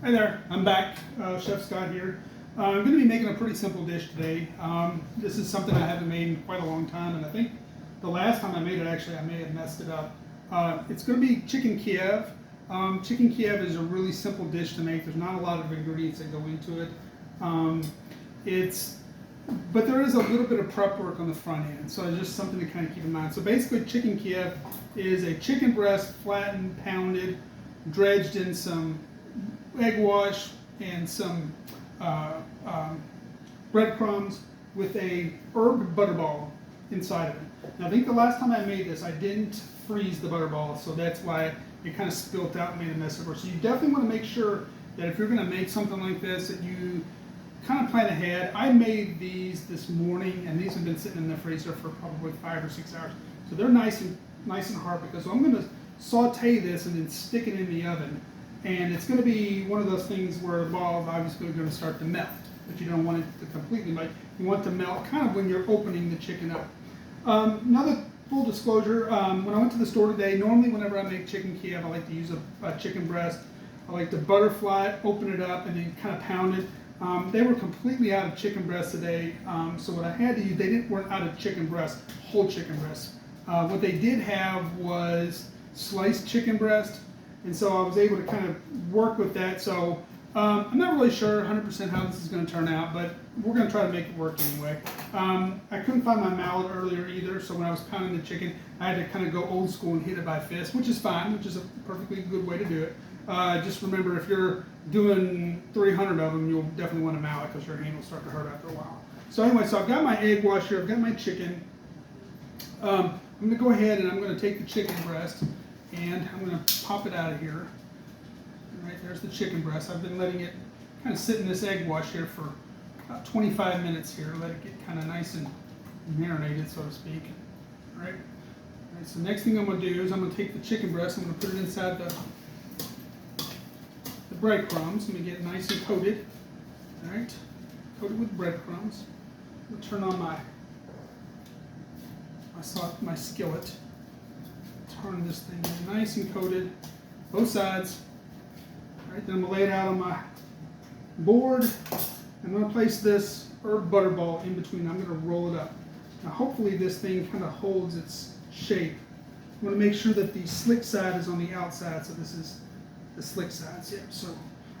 Hi there, I'm back. Chef Scott here. I'm going to be making a pretty simple dish today. This is something I haven't made in quite a long time, and I think the last time I made it, actually, I may have messed it up. It's going to be chicken Kiev. Chicken Kiev is a really simple dish to make. There's not a lot of ingredients that go into it. But there is a little bit of prep work on the front end, so it's just something to kind of keep in mind. So basically, chicken Kiev is a chicken breast, flattened, pounded, dredged in some egg wash and some breadcrumbs with a herb butterball inside of it. Now I think the last time I made this, I didn't freeze the butterball, so that's why it kind of spilt out and made a mess of it. So you definitely want to make sure that if you're going to make something like this, that you kind of plan ahead. I made these this morning, and these have been sitting in the freezer for probably 5 or 6 hours. So they're nice and hard, because I'm going to saute this and then stick it in the oven. And it's going to be one of those things where the ball is obviously going to start to melt, but you don't want it to completely melt. You want it to melt kind of when you're opening the chicken up. Another full disclosure, when I went to the store today, normally whenever I make chicken Kiev, I like to use a chicken breast. I like to butterfly it, open it up, and then kind of pound it. They were completely out of chicken breast today, so what I had to use, weren't out of chicken breast, whole chicken breast. What they did have was sliced chicken breast, and so I was able to kind of work with that. So I'm not really sure 100% how this is going to turn out, but we're going to try to make it work anyway. I couldn't find my mallet earlier either, so when I was pounding the chicken, I had to kind of go old school and hit it by fist, which is fine, which is a perfectly good way to do it. Just remember, if you're doing 300 of them, you'll definitely want a mallet, because your hand will start to hurt after a while. So anyway, so I've got my egg wash here, I've got my chicken. I'm going to go ahead and I'm going to take the chicken breast and I'm going to pop it out of here. All right, there's the chicken breast. I've been letting it kind of sit in this egg wash here for about 25 minutes here, let it get kind of nice and marinated, so to speak. All right. All right, so next thing I'm going to do is I'm going to take the chicken breast, I'm going to put it inside the breadcrumbs. Let me get it nice and coated. All right, coated with breadcrumbs. I'm going to turn on my skillet. Turn this thing in nice and coated, both sides. All right, then I'm going to lay it out on my board. I'm going to place this herb butterball in between. I'm going to roll it up. Now hopefully this thing kind of holds its shape. I want to make sure that the slick side is on the outside, so this is the slick sides. Yeah. So,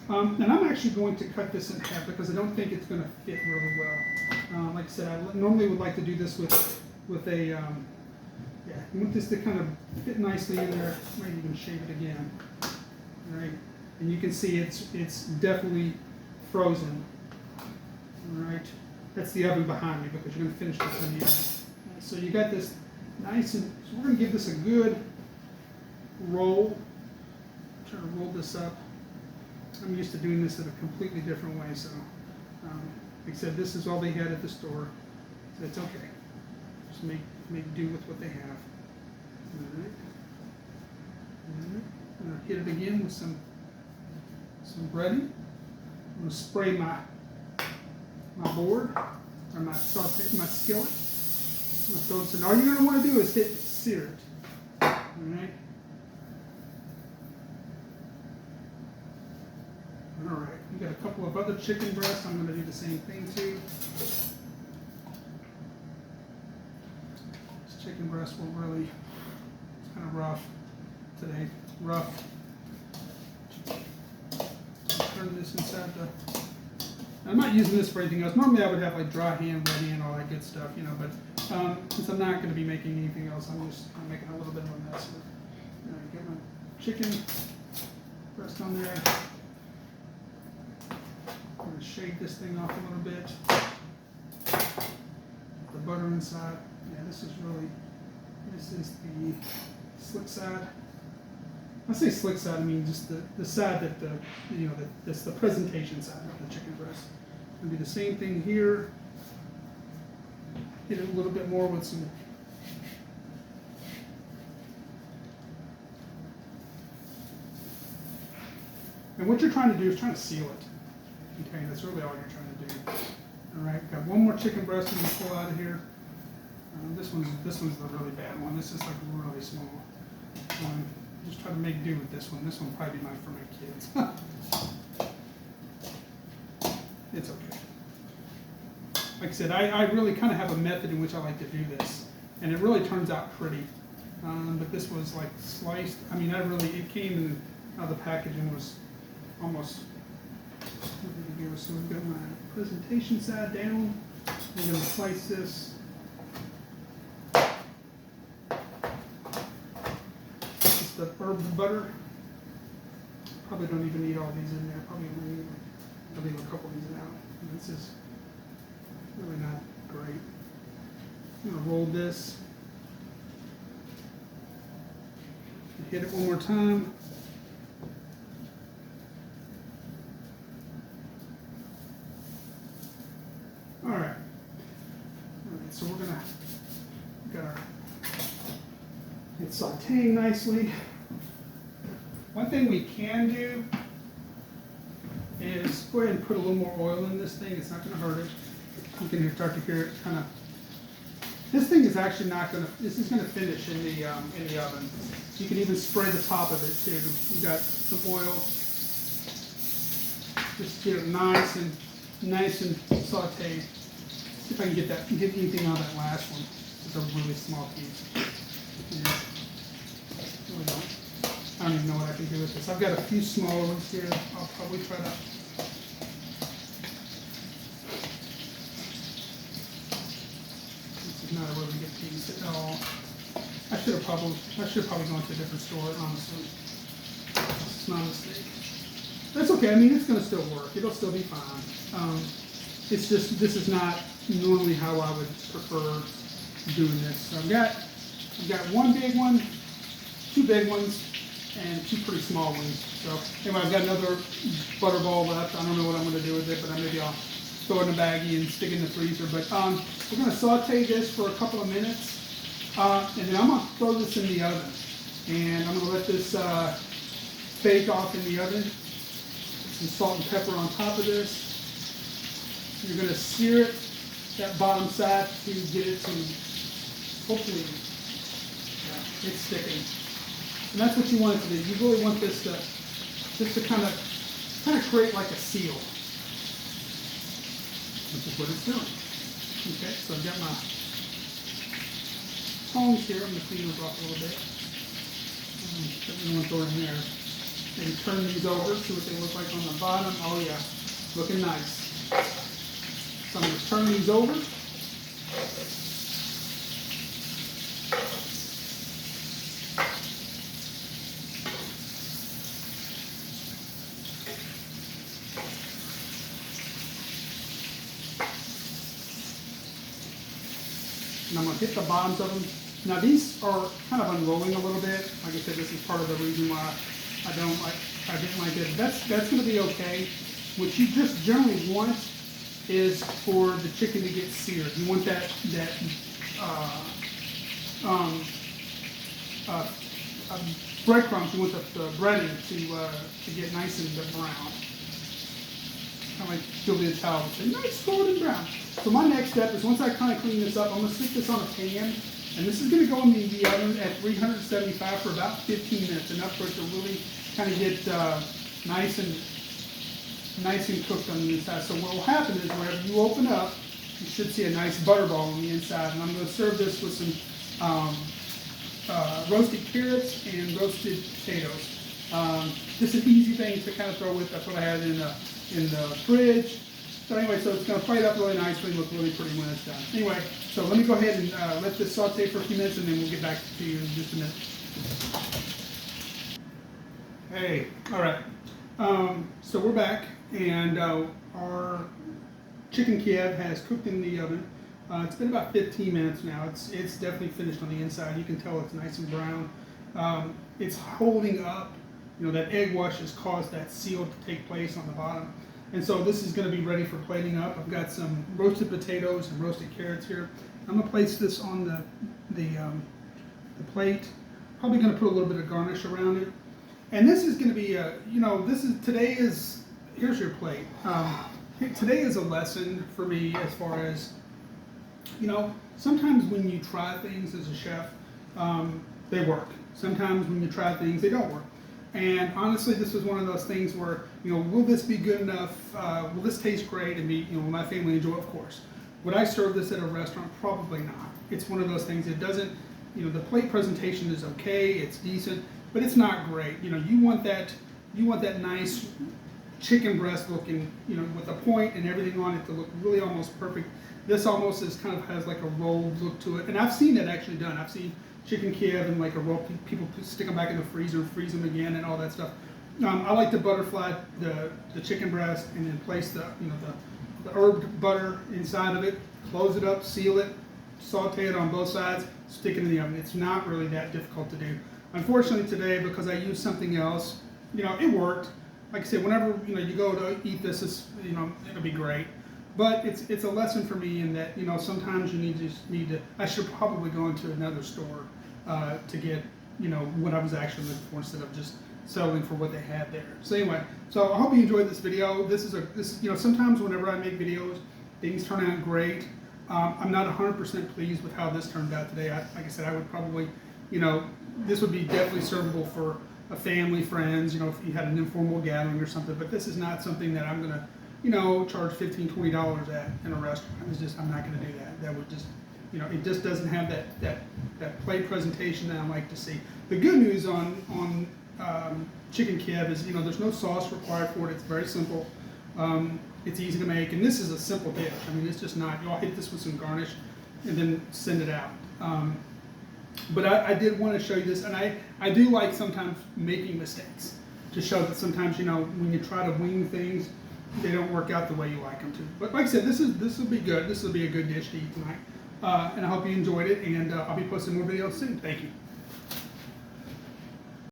and I'm actually going to cut this in half because I don't think it's going to fit really well. Like I said, I normally would like to do this with a, yeah, you want this to kind of fit nicely in there. Might even shape it again. All right, and you can see it's definitely frozen. All right, that's the oven behind me because you're going to finish this in the oven. So you got this nice, and so we're going to give this a good roll. Try to roll this up. I'm used to doing this in a completely different way, so like I said, this is all they had at the store, so it's okay. Just make do with what they have. All right. I'm going to hit it again with some breading. I'm going to spray my board or my skillet. I'm going to throw this in. All you're going to want to do is sear it. All right. All right, we got a couple of other chicken breasts. I'm going to do the same thing too. This chicken breast will really, it's kind of rough today. Rough. Turn this inside the. I'm not using this for anything else. Normally I would have like dry hand ready and all that good stuff, you know. But since I'm not going to be making anything else, I'm making a little bit of a mess. Get my chicken breast on there. I'm going to shake this thing off a little bit. The butter inside. Yeah, this is the slick side. I say slick side, I mean just the side that that's the presentation side of the chicken breast. It'll be the same thing here. Hit it a little bit more with some. And what you're trying to do is trying to seal it. Okay, that's really all you're trying to do. All right, got one more chicken breast I'm going to pull out of here. This one's the really bad one. This is like really small. Just try to make do with this one. This one will probably be for my kids. like I said, I really kind of have a method in which I like to do this, and it really turns out pretty. But this was like sliced. I mean, it came in, the packaging was almost. So we've got my presentation side down. We're going to slice this. Just the herb butter. Probably don't even need all these in there. Probably only need, I'll leave a couple of these out. And this is really not great. I'm going to roll this. Hit it one more time. All right, so we're gonna got our, it's sauteing nicely. One thing we can do is go ahead and put a little more oil in this thing. It's not gonna hurt it. You can start to hear it kind of. This thing is actually not gonna. This is gonna finish in the oven. You can even spray the top of it too. You got some oil. Just get it nice and sauteed. See if I can get anything out of that last one. It's a really small piece. Yeah. Really don't. I don't even know what I can do with this. I've got a few smaller ones here. I'll probably try to. This is not a really good piece at all. I should have probably gone to a different store, honestly. It's not a mistake. That's okay. I mean, it's going to still work. It'll still be fine. It's just, this is not normally how I would prefer doing this. So I've got one big one, two big ones, and two pretty small ones. So anyway, I've got another butter ball left. I don't know what I'm going to do with it, but maybe I'll throw it in a baggie and stick it in the freezer. But we're going to saute this for a couple of minutes, and then I'm going to throw this in the oven. And I'm going to let this bake off in the oven. Some salt and pepper on top of this. You're going to sear it, that bottom side, to get it to, hopefully, yeah, it's sticking. And that's what you want it to do. You really want this to, just to kind of create like a seal, which is what it's doing. Okay, so I've got my tongs here. I'm going to clean those off a little bit. I'm going to throw it in there. And turn these over, see what they look like on the bottom. Oh yeah, looking nice. So I'm going to turn these over. And I'm going to hit the bottoms of them. Now these are kind of unrolling a little bit. Like I said, this is part of the reason why I didn't like it. That's going to be okay. What you just generally want is for the chicken to get seared. You want that breadcrumbs. You want the breading to get nice and brown. Kind of like Julia Child would say, nice golden brown. So my next step is, once I kind of clean this up, I'm going to stick this on a pan. And this is going to go in the oven at 375 for about 15 minutes, enough for it to really kind of get nice and cooked on the inside. So what will happen is, whenever you open up, you should see a nice butterball on the inside. And I'm going to serve this with some roasted carrots and roasted potatoes. Just an easy thing to kind of throw with. That's what I had in the fridge. So anyway, so it's going to plate up really nicely and look really pretty when it's done. Anyway, so let me go ahead and let this saute for a few minutes, and then we'll get back to you in just a minute. Hey, all right. So we're back, and our chicken Kiev has cooked in the oven. It's been about 15 minutes now. It's definitely finished on the inside. You can tell it's nice and brown. It's holding up. You know, that egg wash has caused that seal to take place on the bottom. And so this is going to be ready for plating up. I've got some roasted potatoes and roasted carrots here. I'm going to place this on the plate. Probably going to put a little bit of garnish around it. And this is going to be here's your plate. Today is a lesson for me, as far as, sometimes when you try things as a chef, they work. Sometimes when you try things, they don't work. And honestly, this was one of those things where, will this be good enough? Will this taste great? And will my family enjoy it? Of course. Would I serve this at a restaurant? Probably not. It's one of those things, it doesn't, the plate presentation is okay, it's decent, but it's not great. You want that nice chicken breast looking, with a point and everything on it to look really almost perfect. This almost has like a rolled look to it, and I've seen it actually done. I've seen chicken Kiev and like a roll. People stick them back in the freezer, freeze them again, and all that stuff. I like to butterfly the chicken breast and then place the herb butter inside of it, close it up, seal it, saute it on both sides, stick it in the oven. It's not really that difficult to do. Unfortunately today, because I used something else, it worked. Like I said, whenever you go to eat this, it'll be great. But it's a lesson for me in that sometimes you need to. I should probably go into another store to get what I was actually looking for instead of just settling for what they had there. So anyway, so I hope you enjoyed this video. This sometimes whenever I make videos, things turn out great. I'm not 100% pleased with how this turned out today. Like I said, I would probably, this would be definitely servable for a family, friends, if you had an informal gathering or something. But this is not something that I'm gonna, charge $15, $20 at in a restaurant. I'm not gonna do that. That would just, it just doesn't have that plate presentation that I like to see. The good news on chicken Kiev is, there's no sauce required for it. It's very simple. It's easy to make, and this is a simple dish. It's just not. I'll hit this with some garnish, and then send it out. But I did want to show you this, and I do like sometimes making mistakes to show that sometimes when you try to wing things, they don't work out the way you like them to. But like I said, this will be good. This will be a good dish to eat tonight, and I hope you enjoyed it. And I'll be posting more videos soon. Thank you.